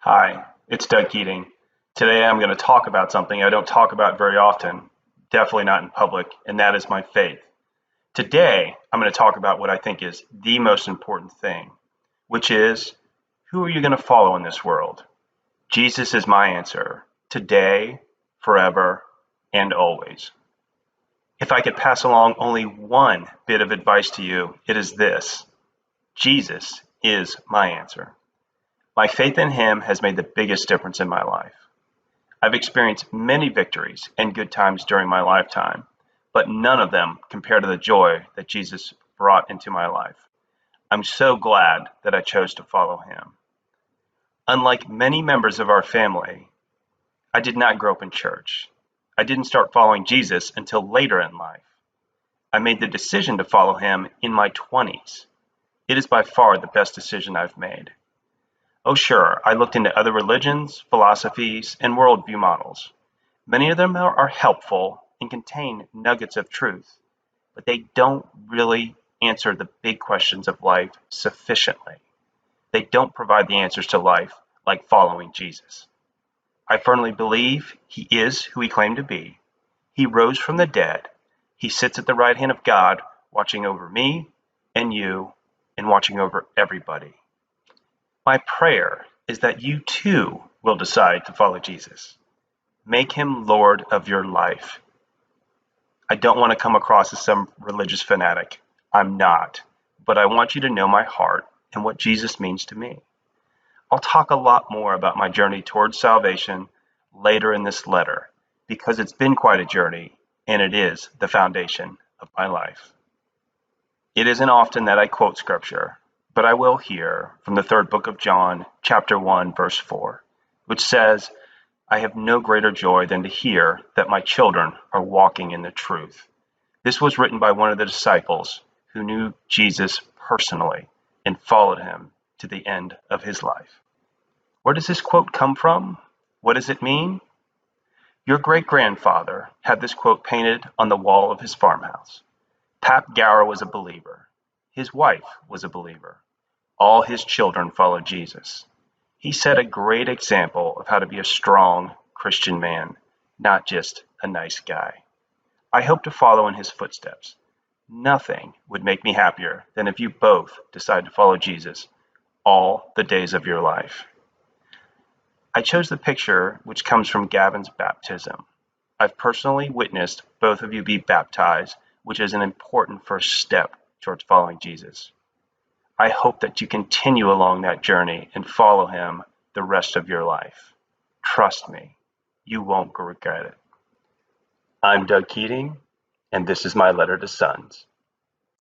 Hi, it's Doug Keating. Today I'm going to talk about something I don't talk about very often, definitely not in public, and that is my faith. Today I'm going to talk about what I think is the most important thing, which is who are you going to follow in this world? Jesus is my answer, today, forever, and always. If I could pass along only one bit of advice to you, it is this: Jesus is my answer. My faith in him has made the biggest difference in my life. I've experienced many victories and good times during my lifetime, but none of them compare to the joy that Jesus brought into my life. I'm so glad that I chose to follow him. Unlike many members of our family, I did not grow up in church. I didn't start following Jesus until later in life. I made the decision to follow him in my 20s. It is by far the best decision I've made. Oh, sure, I looked into other religions, philosophies, and worldview models. Many of them are helpful and contain nuggets of truth, but they don't really answer the big questions of life sufficiently. They don't provide the answers to life like following Jesus. I firmly believe he is who he claimed to be. He rose from the dead. He sits at the right hand of God, watching over me and you and watching over everybody. My prayer is that you too will decide to follow Jesus. Make him Lord of your life. I don't want to come across as some religious fanatic. I'm not. But I want you to know my heart and what Jesus means to me. I'll talk a lot more about my journey towards salvation later in this letter because it's been quite a journey and it is the foundation of my life. It isn't often that I quote scripture, but I will here from the third book of John, chapter 1, verse 4, which says, I have no greater joy than to hear that my children are walking in the truth. This was written by one of the disciples who knew Jesus personally and followed him to the end of his life. Where does this quote come from? What does it mean? Your great-grandfather had this quote painted on the wall of his farmhouse. Pap Gower was a believer. His wife was a believer. All his children followed Jesus. He set a great example of how to be a strong Christian man, not just a nice guy. I hope to follow in his footsteps. Nothing would make me happier than if you both decide to follow Jesus all the days of your life. I chose the picture which comes from Gavin's baptism. I've personally witnessed both of you be baptized, which is an important first step towards following Jesus. I hope that you continue along that journey and follow him the rest of your life. Trust me, you won't regret it. I'm Doug Keating, and this is my letter to sons.